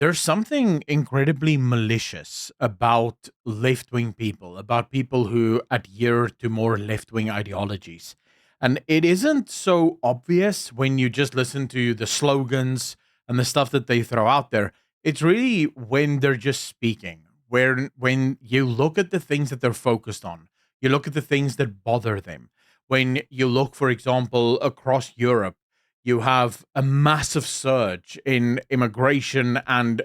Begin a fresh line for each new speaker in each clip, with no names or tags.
There's something incredibly malicious about left-wing people, about people who adhere to more left-wing ideologies. And it isn't so obvious when you just listen to the slogans and the stuff that they throw out there. It's really when they're just speaking, where when you look at the things that they're focused on, you look at the things that bother them. When you look, for example, across Europe, you have a massive surge in immigration and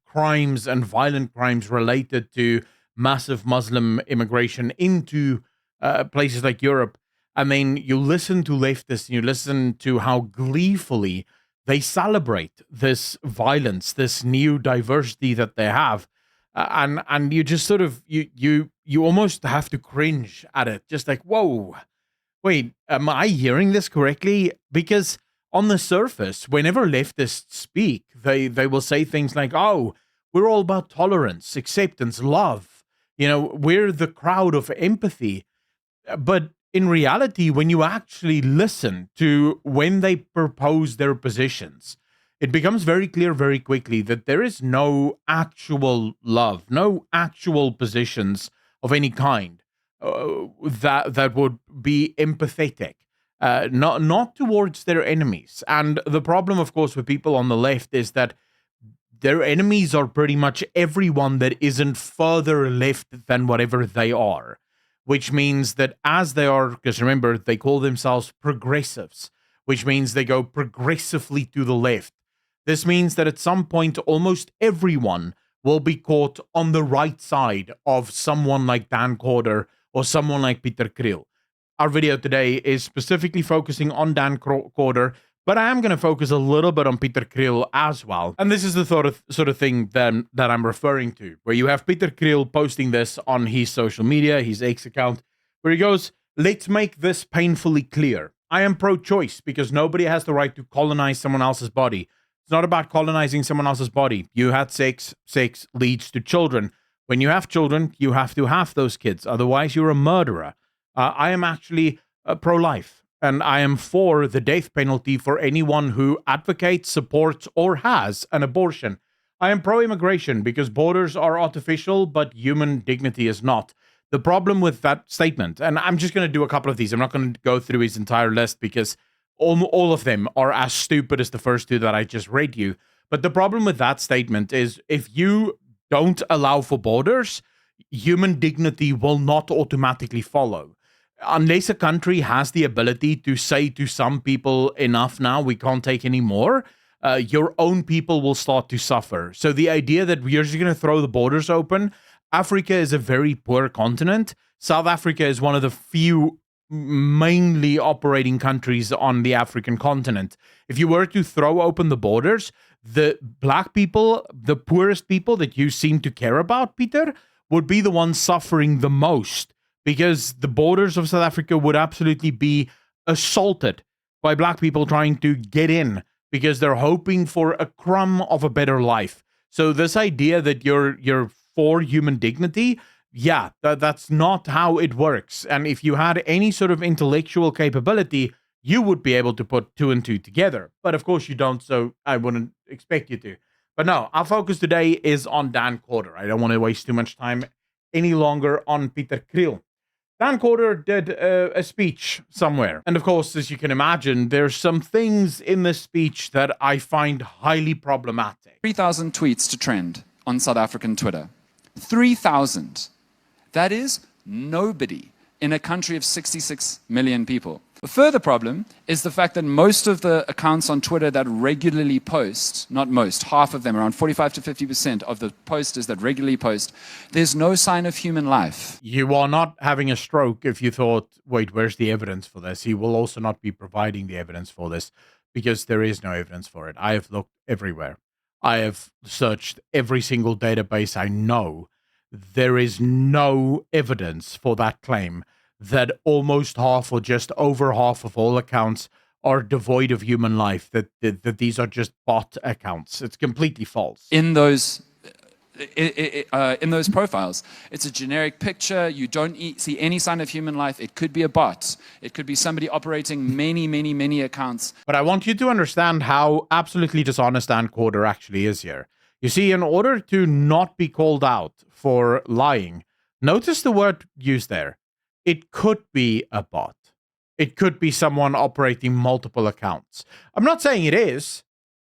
crimes and violent crimes related to massive Muslim immigration into places like Europe. I mean, you listen to leftists, you listen to how gleefully they celebrate this violence, this new diversity that they have. And you just sort of you almost have to cringe at it, just like, whoa, wait, am I hearing this correctly? Because on the surface, whenever leftists speak, they will say things like, "Oh, we're all about tolerance, acceptance, love. You know, we're the crowd of empathy." But in reality, when you actually listen to when they propose their positions, it becomes very clear very quickly that there is no actual love, no actual positions of any kind that would be empathetic, not towards their enemies. And the problem, of course, with people on the left is that their enemies are pretty much everyone that isn't further left than whatever they are, which means that as they are, because remember, they call themselves progressives, which means they go progressively to the left. This means that at some point, almost everyone will be caught on the right side of someone like Dan Corder or someone like Peter Krill. Our video today is specifically focusing on Dan Corder, but I am going to focus a little bit on Peter Krill as well. And this is the sort of thing that I'm referring to, where you have Peter Krill posting this on his social media, his X account, where he goes, "Let's make this painfully clear. I am pro-choice because nobody has the right to colonize someone else's body. It's not about colonizing someone else's body. You had sex. Sex leads to children. When you have children, you have to have those kids. Otherwise, you're a murderer. I am actually pro-life, and I am for the death penalty for anyone who advocates, supports, or has an abortion. I am pro-immigration because borders are artificial, but human dignity is not." The problem with that statement, and I'm just going to do a couple of these. I'm not going to go through his entire list because all of them are as stupid as the first two that I just read you. But the problem with that statement is if you don't allow for borders, human dignity will not automatically follow. Unless a country has the ability to say to some people, enough now, we can't take any more, your own people will start to suffer. So the idea that we're just going to throw the borders open, Africa is a very poor continent. South Africa is one of the few mainly operating countries on the African continent. If you were to throw open the borders, the black people, the poorest people that you seem to care about, Peter, would be the ones suffering the most, because the borders of South Africa would absolutely be assaulted by black people trying to get in because they're hoping for a crumb of a better life. So this idea that you're for human dignity, yeah, that's not how it works. And if you had any sort of intellectual capability, you would be able to put two and two together. But of course you don't, so I wouldn't expect you to. But no, our focus today is on Dan Corder. I don't want to waste too much time any longer on Peter Krill. Dan Corder did a speech somewhere. And of course, as you can imagine, there's some things in this speech that I find highly problematic.
3,000 tweets to trend on South African Twitter. 3,000. That is nobody in a country of 66 million people. The further problem is the fact that most of the accounts on Twitter that regularly post, not most, half of them, around 45 to 50% of the posters that regularly post, there's no sign of human life.
You are not having a stroke if you thought, wait, where's the evidence for this? He will also not be providing the evidence for this because there is no evidence for it. I have looked everywhere. I have searched every single database I know. There is no evidence for that claim that almost half or just over half of all accounts are devoid of human life, that these are just bot accounts. It's completely false.
In those profiles, it's a generic picture. You don't see any sign of human life. It could be a bot. It could be somebody operating many accounts.
But I want you to understand how absolutely dishonest Dan Corder actually is here. You see, in order to not be called out for lying, notice the word used there. It could be a bot. It could be someone operating multiple accounts. I'm not saying it is.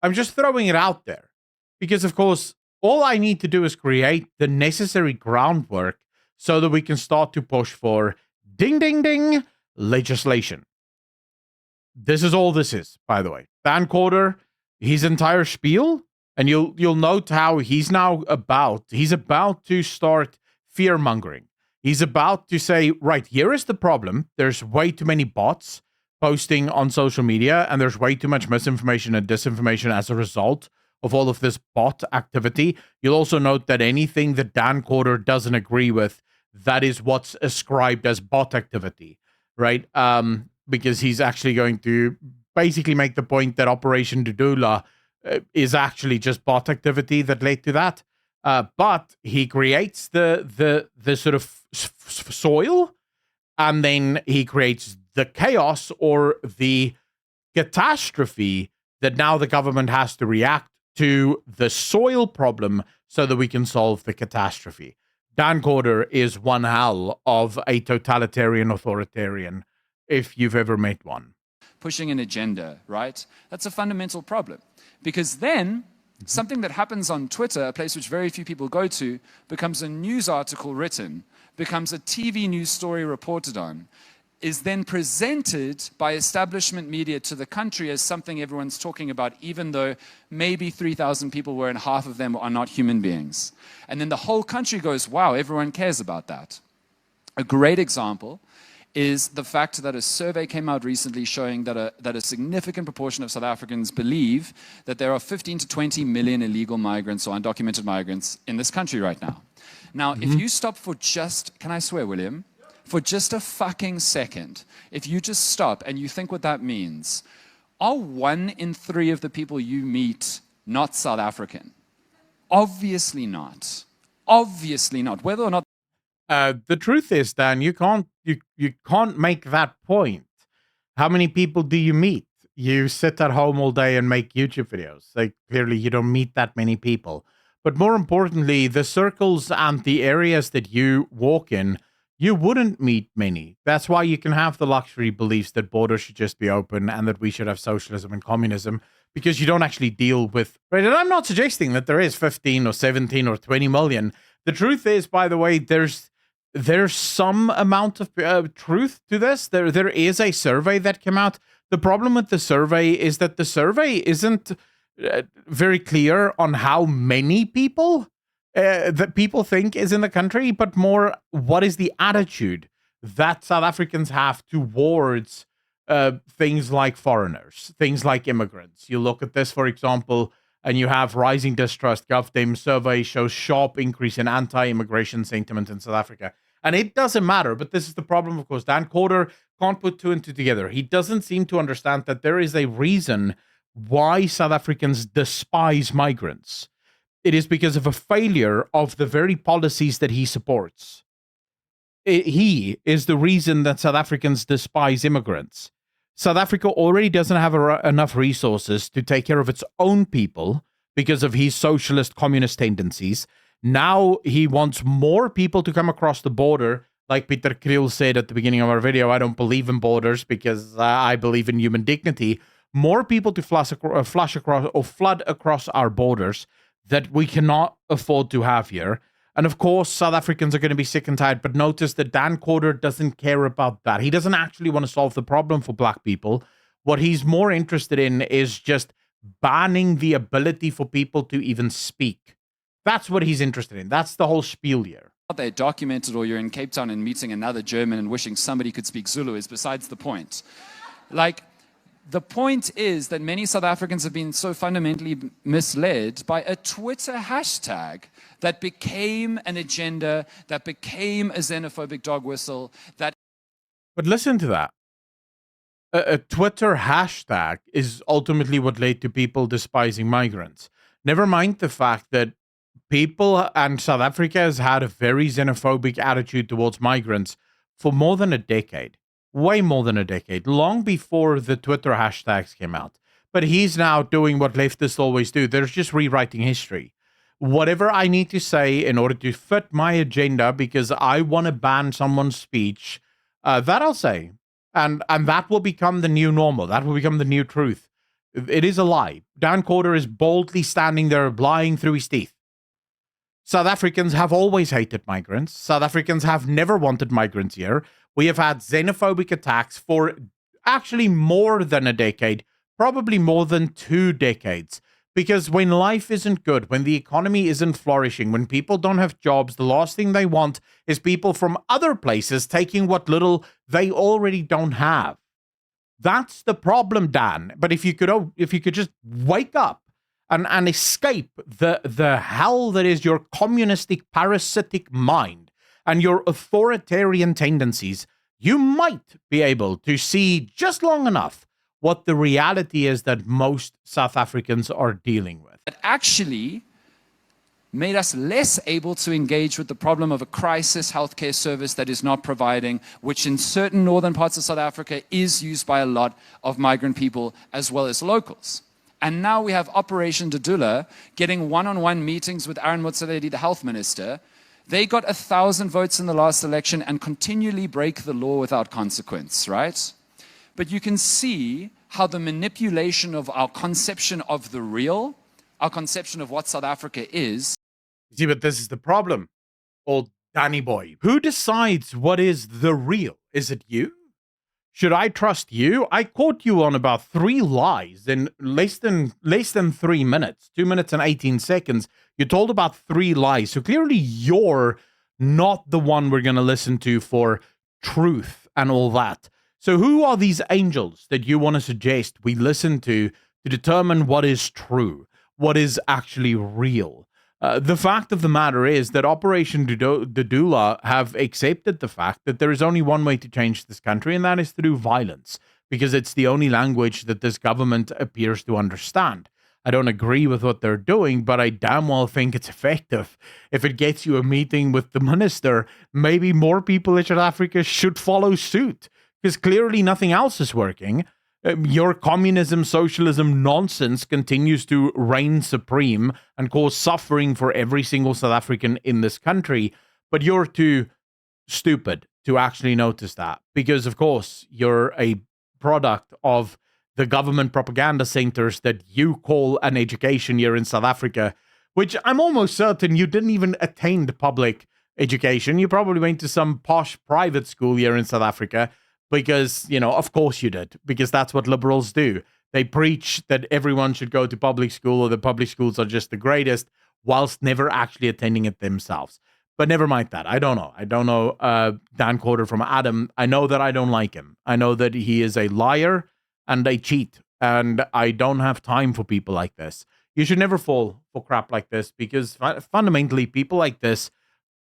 I'm just throwing it out there. Because, of course, all I need to do is create the necessary groundwork so that we can start to push for ding, ding, ding legislation. This is all this is, by the way. Dan Corder, his entire spiel, and you'll note how he's about to start fear mongering. He's about to say, right, here is the problem. There's way too many bots posting on social media, and there's way too much misinformation and disinformation as a result of all of this bot activity. You'll also note that anything that Dan Corder doesn't agree with, that is what's ascribed as bot activity, right? Because he's actually going to basically make the point that Operation Dudula is actually just bot activity that led to that. But he creates the sort of soil, and then he creates the chaos or the catastrophe that now the government has to react to the soil problem so that we can solve the catastrophe. Dan Corder is one hell of a totalitarian authoritarian, if you've ever met one.
Pushing an agenda, right? That's a fundamental problem. Because then something that happens on Twitter, a place which very few people go to, becomes a news article written, becomes a TV news story reported on, is then presented by establishment media to the country as something everyone's talking about, even though maybe 3,000 people were and half of them are not human beings. And then the whole country goes, wow, everyone cares about that. A great example is the fact that a survey came out recently showing that a significant proportion of South Africans believe that there are 15 to 20 million illegal migrants or undocumented migrants in this country right now. Now, if you stop for just, can I swear, William? For just a fucking second, if you just stop and you think what that means, are 1 in 3 of the people you meet not South African? Obviously not. Obviously not. Whether or not
the truth is, Dan, you can't make that point. How many people do you meet? You sit at home all day and make YouTube videos. Like, clearly you don't meet that many people. But more importantly, the circles and the areas that you walk in, you wouldn't meet many. That's why you can have the luxury beliefs that borders should just be open and that we should have socialism and communism, because you don't actually deal with, right? And I'm not suggesting that there is 15 or 17 or 20 million. The truth is, by the way, there's some amount of truth to this. There is a survey that came out. The problem with the survey is that the survey isn't very clear on how many people that people think is in the country, but more what is the attitude that South Africans have towards things like foreigners, things like immigrants. You look at this, for example, and you have rising distrust. GovDem survey shows sharp increase in anti-immigration sentiment in South Africa. And it doesn't matter, but this is the problem, of course. Dan Corder can't put 2 and 2 together. He doesn't seem to understand that there is a reason why South Africans despise migrants. It is because of a failure of the very policies that he supports. He is the reason that South Africans despise immigrants. South Africa already doesn't have enough resources to take care of its own people because of his socialist communist tendencies. Now he wants more people to come across the border. Like Peter Krill said at the beginning of our video, I don't believe in borders because I believe in human dignity. More people to flood across our borders that we cannot afford to have here. And of course, South Africans are going to be sick and tired. But notice that Dan Corder doesn't care about that. He doesn't actually want to solve the problem for black people. What he's more interested in is just banning the ability for people to even speak. That's what he's interested in. That's the whole spiel here.
They're documented, or you're in Cape Town and meeting another German and wishing somebody could speak Zulu is besides the point. Like, the point is that many South Africans have been so fundamentally misled by a Twitter hashtag that became an agenda, that became a xenophobic dog whistle. But
listen to that. A Twitter hashtag is ultimately what led to people despising migrants. Never mind the fact that people and South Africa has had a very xenophobic attitude towards migrants for more than a decade. Way more than a decade, long before the Twitter hashtags came out. But he's now doing what leftists always do. They're just rewriting history. whatever I need to say in order to fit my agenda because I want to ban someone's speech, that I'll say. And that will become the new normal. That will become the new truth. It is a lie. Dan Corder is boldly standing there lying through his teeth. South Africans have always hated migrants. South Africans have never wanted migrants here. We have had xenophobic attacks for actually more than a decade, probably more than 2 decades. Because when life isn't good, when the economy isn't flourishing, when people don't have jobs, the last thing they want is people from other places taking what little they already don't have. That's the problem, Dan. But if you could just wake up and escape the hell that is your communistic parasitic mind and your authoritarian tendencies, you might be able to see just long enough what the reality is that most South Africans are dealing with.
It actually made us less able to engage with the problem of a crisis healthcare service that is not providing, which in certain northern parts of South Africa is used by a lot of migrant people as well as locals. And now we have Operation Dudula getting one-on-one meetings with Aaron Motsoaledi, the health minister. They got 1,000 votes in the last election and continually break the law without consequence, right? But you can see how the manipulation of our conception of the real, our conception of what South Africa is.
See, but this is the problem, old Danny boy. Who decides what is the real? Is it you? Should I trust you? I caught you on about 3 lies in less than 3 minutes, 2 minutes and 18 seconds. You told about 3 lies. So clearly you're not the one we're going to listen to for truth and all that. So who are these angels that you want to suggest we listen to determine what is true, what is actually real? The fact of the matter is that Operation Dudula have accepted the fact that there is only one way to change this country, and that is through violence, because it's the only language that this government appears to understand. I don't agree with what they're doing, but I damn well think it's effective. If it gets you a meeting with the minister, maybe more people in South Africa should follow suit, because clearly nothing else is working. Your communism, socialism nonsense continues to reign supreme and cause suffering for every single South African in this country. But you're too stupid to actually notice that because, of course, you're a product of the government propaganda centers that you call an education here in South Africa, which I'm almost certain you didn't even attain the public education. You probably went to some posh private school here in South Africa. Because, of course you did, because that's what liberals do. They preach that everyone should go to public school or the public schools are just the greatest, whilst never actually attending it themselves. But never mind that. I don't know Dan Corder from Adam. I know that I don't like him. I know that he is a liar and a cheat, and I don't have time for people like this. You should never fall for crap like this, because fundamentally, people like this,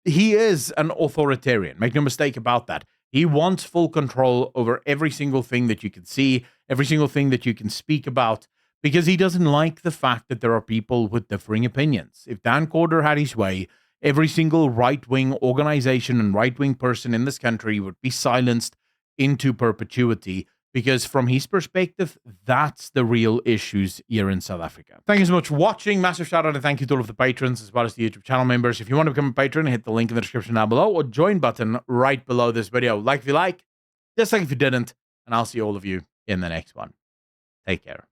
he is an authoritarian. Make no mistake about that. He wants full control over every single thing that you can see, every single thing that you can speak about, because he doesn't like the fact that there are people with differing opinions. If Dan Corder had his way, every single right-wing organization and right-wing person in this country would be silenced into perpetuity, because from his perspective, that's the real issues here in South Africa. Thank you so much for watching. Massive shout out and thank you to all of the patrons as well as the YouTube channel members. If you want to become a patron, hit the link in the description down below or join button right below this video. Like if you like, dislike if you didn't, and I'll see all of you in the next one. Take care.